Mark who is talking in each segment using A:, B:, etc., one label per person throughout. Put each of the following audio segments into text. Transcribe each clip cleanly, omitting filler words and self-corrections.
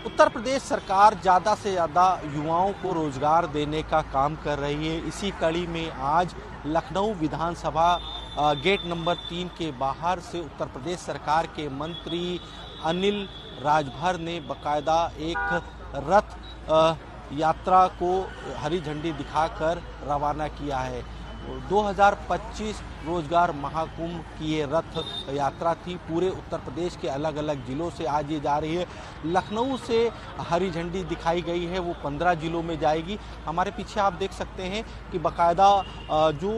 A: उत्तर प्रदेश सरकार ज़्यादा से ज़्यादा युवाओं को रोजगार देने का काम कर रही है। इसी कड़ी में आज लखनऊ विधानसभा गेट नंबर 3 के बाहर से उत्तर प्रदेश सरकार के मंत्री अनिल राजभर ने बकायदा एक रथ यात्रा को हरी झंडी दिखाकर रवाना किया है। 2025 रोजगार महाकुंभ की ये रथ यात्रा थी। पूरे उत्तर प्रदेश के अलग अलग जिलों से आज ये जा रही है। लखनऊ से हरी झंडी दिखाई गई है, वो 15 जिलों में जाएगी। हमारे पीछे आप देख सकते हैं कि बकायदा जो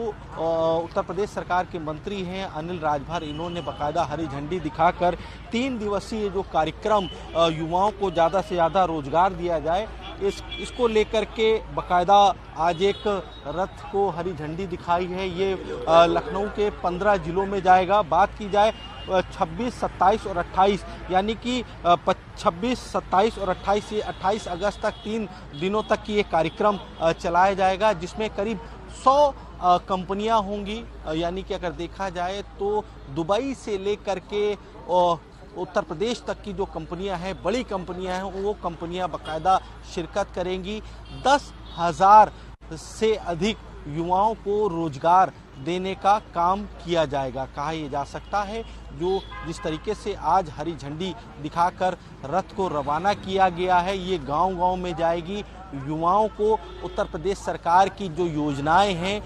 A: उत्तर प्रदेश सरकार के मंत्री हैं अनिल राजभर, इन्होंने बकायदा हरी झंडी दिखाकर 3 दिवसीय जो कार्यक्रम युवाओं को ज़्यादा से ज़्यादा रोजगार दिया जाए इसको लेकर के बकायदा आज एक रथ को हरी झंडी दिखाई है। ये लखनऊ के 15 जिलों में जाएगा। बात की जाए 26, 27 और 28 यानी कि 26, 27 और 28 ये 28 अगस्त तक 3 दिनों तक की ये कार्यक्रम चलाया जाएगा, जिसमें करीब 100 कंपनियां होंगी। यानी कि अगर देखा जाए तो दुबई से लेकर के उत्तर प्रदेश तक की जो कंपनियां हैं, बड़ी कंपनियां हैं, वो कंपनियां बाकायदा शिरकत करेंगी। 10,000 से अधिक युवाओं को रोजगार देने का काम किया जाएगा। कहा यह जा सकता है जो जिस तरीके से आज हरी झंडी दिखाकर रथ को रवाना किया गया है, ये गांव-गांव में जाएगी। युवाओं को उत्तर प्रदेश सरकार की जो योजनाएं हैं,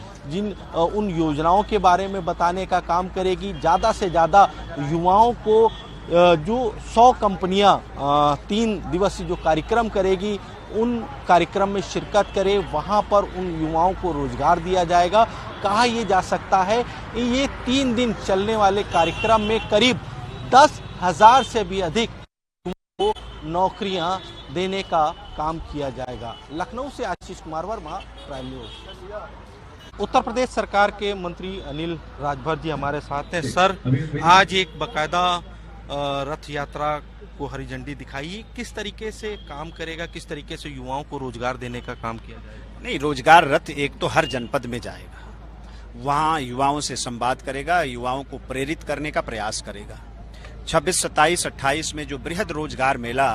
A: उन योजनाओं के बारे में बताने का काम करेगी। ज़्यादा से ज़्यादा युवाओं को जो 100 कंपनियां 3 दिवसीय जो कार्यक्रम करेगी, उन कार्यक्रम में शिरकत करे, वहां पर उन युवाओं को रोजगार दिया जाएगा। कहा यह जा सकता है ये 3 दिन चलने वाले कार्यक्रम में करीब 10,000 से भी अधिक को नौकरियां देने का काम किया जाएगा। लखनऊ से आशीष कुमार वर्मा, प्राइम न्यूज़। उत्तर प्रदेश सरकार के मंत्री अनिल राजभर जी हमारे साथ हैं। सर, आज एक बकायदा रथ यात्रा को हरी झंडी दिखाई, किस तरीके से काम करेगा, किस तरीके से युवाओं को रोजगार देने का काम किया जाएगा?
B: नहीं, रोजगार रथ एक तो हर जनपद में जाएगा, वहाँ युवाओं से संवाद करेगा, युवाओं को प्रेरित करने का प्रयास करेगा। 26, 27, 28 में जो बृहद रोजगार मेला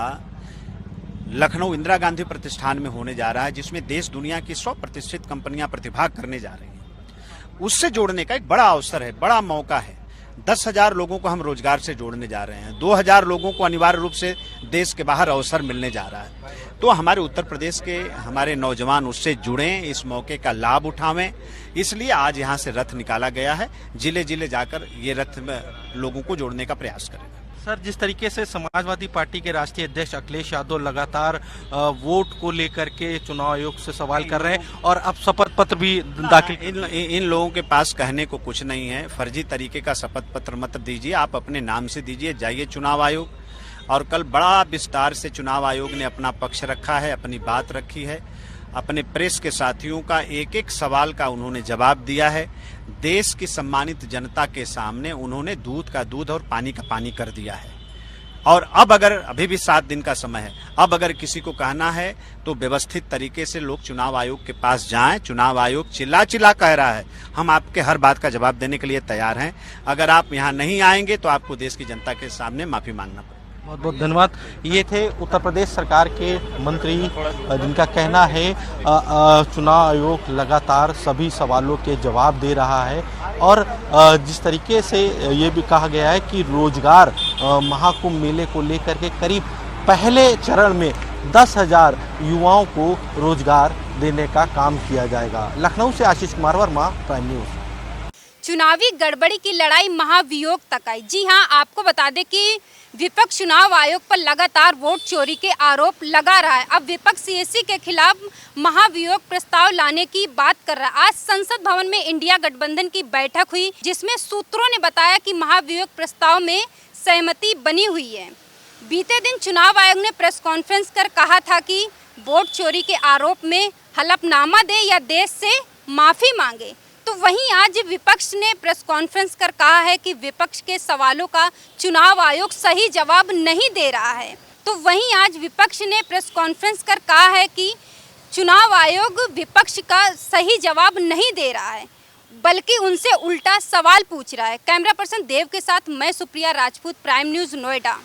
B: लखनऊ इंदिरा गांधी प्रतिष्ठान में होने जा रहा है, जिसमें देश दुनिया की 100 प्रतिष्ठित कंपनियां प्रतिभाग करने जा रही हैं, उससे जोड़ने का एक बड़ा अवसर है, बड़ा मौका है। 10,000 लोगों को हम रोजगार से जोड़ने जा रहे हैं। 2,000 लोगों को अनिवार्य रूप से देश के बाहर अवसर मिलने जा रहा है। तो हमारे उत्तर प्रदेश के हमारे नौजवान उससे जुड़ें, इस मौके का लाभ उठावें, इसलिए आज यहाँ से रथ निकाला गया है। जिले जिले जाकर ये रथ में लोगों को जोड़ने का प्रयास करेगा।
A: सर, जिस तरीके से समाजवादी पार्टी के राष्ट्रीय अध्यक्ष अखिलेश यादव लगातार वोट को लेकर के चुनाव आयोग से सवाल कर रहे हैं और अब शपथ पत्र भी दाखिल,
B: इन लोगों के पास कहने को कुछ नहीं है। फर्जी तरीके का शपथ पत्र मत दीजिए, आप अपने नाम से दीजिए, जाइए चुनाव आयोग। और कल बड़ा विस्तार से चुनाव आयोग ने अपना पक्ष रखा है, अपनी बात रखी है, अपने प्रेस के साथियों का एक एक सवाल का उन्होंने जवाब दिया है। देश की सम्मानित जनता के सामने उन्होंने दूध का दूध और पानी का पानी कर दिया है। और अब अगर अभी भी 7 दिन का समय है, अब अगर किसी को कहना है तो व्यवस्थित तरीके से लोग चुनाव आयोग के पास जाएं। चुनाव आयोग चिल्ला चिल्ला कह रहा है, हम आपके हर बात का जवाब देने के लिए तैयार हैं। अगर आप यहाँ नहीं आएंगे तो आपको देश की जनता के सामने माफी मांगना पड़ेगा।
A: बहुत बहुत धन्यवाद। ये थे उत्तर प्रदेश सरकार के मंत्री, जिनका कहना है चुनाव आयोग लगातार सभी सवालों के जवाब दे रहा है। और जिस तरीके से ये भी कहा गया है कि रोजगार महाकुंभ मेले को लेकर के करीब पहले चरण में 10,000 युवाओं को रोजगार देने का काम किया जाएगा। लखनऊ से आशीष कुमार वर्मा, प्राइम न्यूज़।
C: चुनावी गड़बड़ी की लड़ाई महाभियोग तक आई। जी हां, आपको बता दें कि विपक्ष चुनाव आयोग पर लगातार वोट चोरी के आरोप लगा रहा है। अब विपक्ष सीएसी के खिलाफ महाभियोग प्रस्ताव लाने की बात कर रहा है। आज संसद भवन में इंडिया गठबंधन की बैठक हुई, जिसमें सूत्रों ने बताया कि महाभियोग प्रस्ताव में सहमति बनी हुई है। बीते दिन चुनाव आयोग ने प्रेस कॉन्फ्रेंस कर कहा था कि वोट चोरी के आरोप में हलफनामा दे या देश से माफी मांगे। तो वहीं आज विपक्ष ने प्रेस कॉन्फ्रेंस कर कहा है कि विपक्ष के सवालों का चुनाव आयोग सही जवाब नहीं दे रहा है। तो वहीं आज विपक्ष ने प्रेस कॉन्फ्रेंस कर कहा है कि चुनाव आयोग विपक्ष का सही जवाब नहीं दे रहा है, बल्कि उनसे उल्टा सवाल पूछ रहा है। कैमरा पर्सन देव के साथ मैं सुप्रिया राजपूत, प्राइम न्यूज़, नोएडा।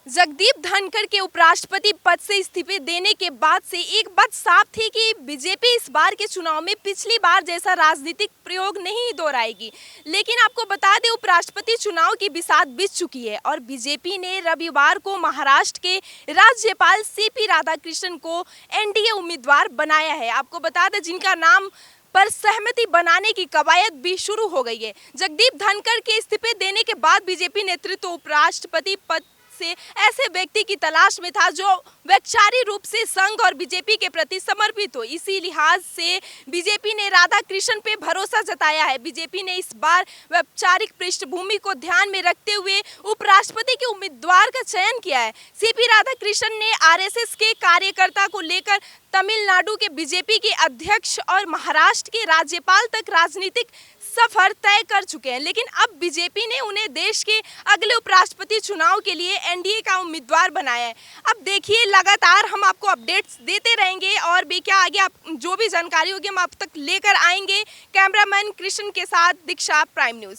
D: जगदीप धनखड़ के उपराष्ट्रपति पद से इस्तीफे देने के बाद से एक बात साफ थी कि बीजेपी इस बार के चुनाव में पिछली बार जैसा राजनीतिक प्रयोग नहीं दोहराएगी। लेकिन आपको बता दें, उपराष्ट्रपति चुनाव की बिसात बीत चुकी है और बीजेपी ने रविवार को महाराष्ट्र के राज्यपाल सीपी राधाकृष्णन को एनडीए उम्मीदवार बनाया है। आपको बता दें, जिनका नाम पर सहमति बनाने की कवायद भी शुरू हो गई है। जगदीप धनखड़ के इस्तीफे देने के बाद बीजेपी नेतृत्व उपराष्ट्रपति पद से ऐसे व्यक्ति की तलाश में था जो वैचारिक रूप से संघ और बीजेपी के प्रति समर्पित हो। इसी लिहाज से बीजेपी ने राधाकृष्णन पे भरोसा जताया है। बीजेपी ने इस बार वैचारिक पृष्ठभूमि को ध्यान में रखते हुए उपराष्ट्रपति के उम्मीदवार का चयन किया है। सीपी राधाकृष्णन ने आरएसएस के कार्यकर्ता को लेकर तमिलनाडु के बीजेपी के अध्यक्ष और महाराष्ट्र के राज्यपाल तक राजनीतिक सफर तय कर चुके हैं। लेकिन अब बीजेपी ने उन्हें देश के अगले उपराष्ट्रपति चुनाव के लिए एनडीए का उम्मीदवार बनाया है। अब देखिए, लगातार हम आपको अपडेट्स देते रहेंगे और भी क्या आगे आप जो भी जानकारी होगी हम आप तक लेकर आएंगे। कैमरामैन कृष्ण के साथ दीक्षा, प्राइम न्यूज।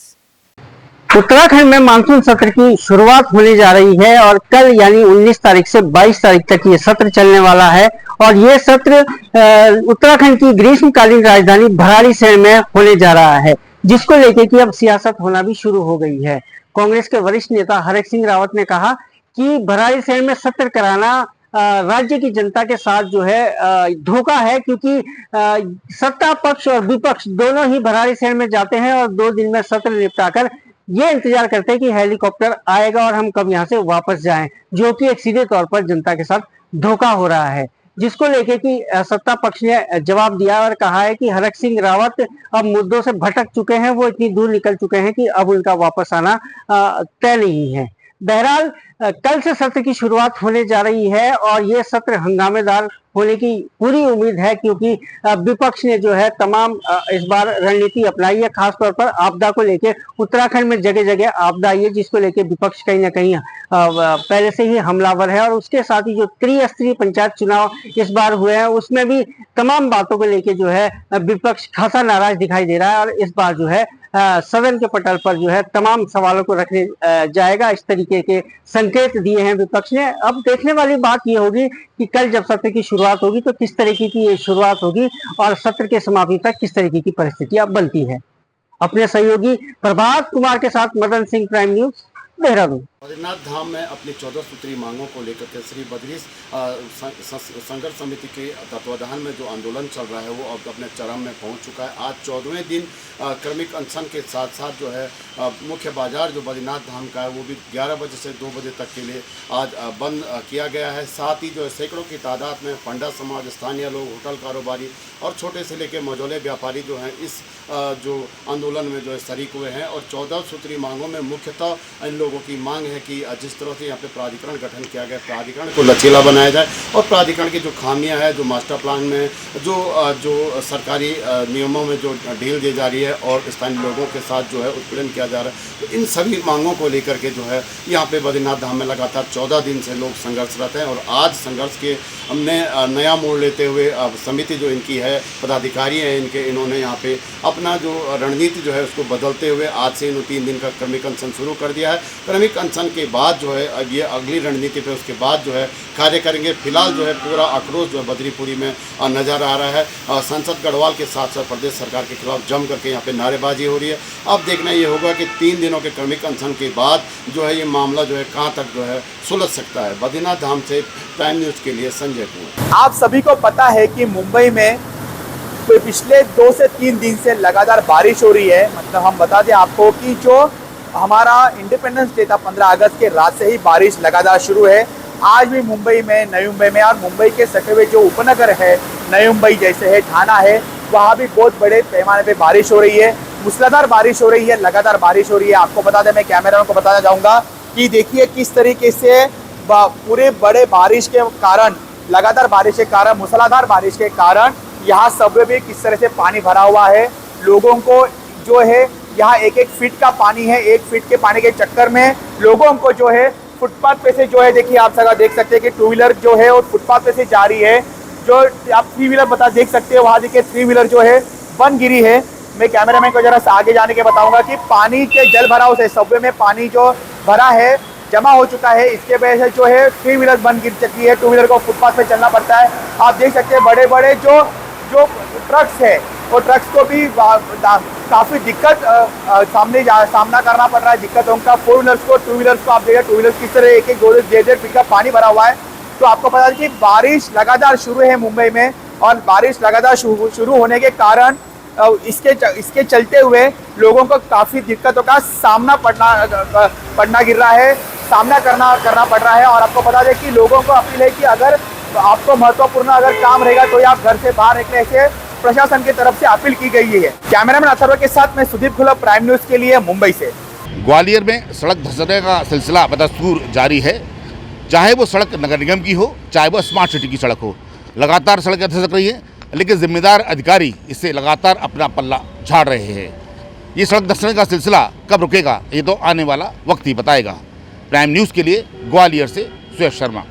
E: उत्तराखंड में मानसून सत्र की शुरुआत होने जा रही है और कल यानी 19 तारीख से 22 तारीख तक ये सत्र चलने वाला है और ये सत्र उत्तराखंड की ग्रीष्मकालीन राजधानी भराड़ीसैंण में होने जा रहा है, जिसको लेकर कि अब सियासत होना भी शुरू हो गई है। कांग्रेस के वरिष्ठ नेता हरक सिंह रावत ने कहा कि भराड़ीसैंण में सत्र कराना राज्य की जनता के साथ जो है धोखा है, क्योंकि सत्ता पक्ष और विपक्ष दोनों ही भराड़ीसैंण में जाते हैं और 2 दिन में सत्र निपटाकर ये इंतजार करते हैं कि हेलीकॉप्टर आएगा और हम कब यहाँ से वापस जाएं, जो कि एक सीधे तौर पर जनता के साथ धोखा हो रहा है। जिसको लेके कि सत्ता पक्ष ने जवाब दिया और कहा है कि हरक सिंह रावत अब मुद्दों से भटक चुके हैं, वो इतनी दूर निकल चुके हैं कि अब उनका वापस आना तय नहीं है। बहरहाल कल से सत्र की शुरुआत होने जा रही है और ये सत्र हंगामेदार होने की पूरी उम्मीद है, क्योंकि विपक्ष ने जो है तमाम इस बार रणनीति अपनाई है। खासतौर पर आपदा को लेकर उत्तराखंड में जगह जगह आपदा आई है, जिसको लेकर विपक्ष कहीं ना कहीं पहले से ही हमलावर है। और उसके साथ ही जो त्रिस्तरीय पंचायत चुनाव इस बार हुए हैं उसमें भी तमाम बातों को लेकर जो है विपक्ष खासा नाराज दिखाई दे रहा है और इस बार जो है सदन के पटल पर जो है तमाम सवालों को रखने जाएगा, इस तरीके के संकेत दिए हैं विपक्ष ने। अब देखने वाली बात यह होगी कि कल जब सत्र की शुरुआत होगी तो किस तरीके की ये शुरुआत होगी और सत्र के समाप्ति तक किस तरीके की परिस्थितियां बनती है। अपने सहयोगी प्रभात कुमार के साथ मदन सिंह, प्राइम न्यूज, देहरादून।
F: बद्रीनाथ धाम में अपनी 14 सूत्री मांगों को लेकर के श्री बद्री संघर्ष समिति के तत्वाधान में जो आंदोलन चल रहा है वो अब अपने चरम में पहुंच चुका है। आज 14वें दिन क्रमिक अनशन के साथ साथ जो है मुख्य बाजार जो बद्रीनाथ धाम का है वो भी 11 बजे से 2 बजे तक के लिए आज बंद किया गया है। साथ ही जो है सैकड़ों की तादाद में पंडा समाज, स्थानीय लोग, होटल कारोबारी और छोटे से लेकर मझौले व्यापारी जो हैं इस जो आंदोलन में जो है शरीक हुए हैं। और 14 सूत्री मांगों में मुख्यतः इन लोगों की मांग है कि जिस तरह से यहाँ पे प्राधिकरण गठन किया गया, प्राधिकरण को लचीला बनाया जाए और प्राधिकरण की जो खामियां हैं, जो मास्टर प्लान में जो सरकारी नियमों में जो ढील दी जा रही है और स्थानीय लोगों के साथ जो है उत्पीड़न किया जा रहा है, तो इन सभी मांगों को लेकर के जो है यहाँ पे बद्रीनाथ धाम में लगातार 14 दिन से लोग संघर्षरत हैं। और आज संघर्ष के हमने नया मोड़ लेते हुए समिति जो इनकी है, पदाधिकारी हैं इनके, इन्होंने यहाँ पे अपना जो रणनीति जो है उसको बदलते हुए आज से इन 3 दिन का क्रमिक अनशन शुरू कर दिया है। क्रमिक अनशन के बाद जो है अब ये अगली रणनीति पे उसके बाद जो है कार्य करेंगे। फिलहाल जो है पूरा आक्रोश जो है बद्रीपुरी में नजर आ रहा है। सांसद गढ़वाल के साथ साथ प्रदेश सरकार के खिलाफ जम करके यहाँ पे नारेबाजी हो रही है। अब देखना ये होगा कि 3 दिनों के क्रमिक अनशन के बाद जो है ये मामला जो है कहाँ तक जो है सुलझ सकता है। बद्रीनाथ धाम से प्राइम न्यूज के लिए संजय कुमार।
G: आप सभी को पता है कि मुंबई में पिछले 2 से 3 दिन से लगातार बारिश हो रही है। मतलब हम बता दें आपको कि जो हमारा इंडिपेंडेंस डे था 15 अगस्त के रात से ही बारिश लगातार शुरू है। आज भी मुंबई में, नई मुंबई में और मुंबई के सटे हुए जो उपनगर है, नई मुंबई जैसे है, ठाणा है, वहाँ भी बहुत बड़े पैमाने पे बारिश हो रही है। मूसलाधार बारिश हो रही है, लगातार बारिश हो रही है। आपको बता दें, मैं कैमरामैन को बताना चाहूँगा कि देखिए किस तरीके से पूरे बड़े बारिश के कारण, लगातार बारिश के कारण, मूसलाधार बारिश के कारण यहाँ सबवे भी किस तरह से पानी भरा हुआ है। लोगों को जो है यहाँ 1-1 फीट का पानी है। 1 फीट के पानी के चक्कर में लोगों को जो है फुटपाथ पे से जो है, देखिए आप सगा देख सकते हैं कि 2 व्हीलर जो है और फुटपाथ पे से जा रही है। जो आप 3 व्हीलर देख सकते हैं, वहाँ देखिए 3 व्हीलर जो है बन गिरी है। मैं कैमरामैन को जरा आगे जाने के बताऊंगा कि पानी के जल भराव से सबवे में पानी जो भरा है जमा हो चुका है। इसके वजह से जो है 3 व्हीलर बंद गिर चुकी है, 2 व्हीलर को फुटपाथ पे चलना पड़ता है। आप देख सकते हैं बड़े बड़े जो ट्रक्स है वो ट्रक्स को भी काफ़ी दिक्कत सामना करना पड़ रहा है, दिक्कतों का। 4 व्हीलर्स को, 2 व्हीलर्स को आप देखिए, 2 व्हीलर्स किस तरह एक एक 2-2 पिकअप पानी भरा हुआ है। तो आपको पता है कि बारिश लगातार शुरू है मुंबई में, और बारिश लगातार शुरू होने के कारण इसके चलते हुए लोगों को काफ़ी दिक्कतों का सामना करना पड़ रहा है। और आपको बता दें कि लोगों को अपील है कि अगर आपको महत्वपूर्ण अगर काम रहेगा तो आप घर से बाहर निकले, ऐसे प्रशासन की तरफ से अपील की गई है। कैमरामैन अथर्व के साथ मैं सुदीप खुला, प्राइम न्यूज़ के लिए मुंबई से।
H: ग्वालियर में सड़क धंसने का सिलसिला बदस्तूर जारी है, चाहे वो सड़क नगर निगम की हो, चाहे वो स्मार्ट सिटी की सड़क हो। लगातार सड़कें धंसक रही हैं, लेकिन जिम्मेदार अधिकारी इससे लगातार अपना पल्ला झाड़ रहे हैं। ये सड़क धंसने का सिलसिला कब रुकेगा, ये तो आने वाला वक्त ही बताएगा। प्राइम न्यूज़ के लिए ग्वालियर से सुयश शर्मा।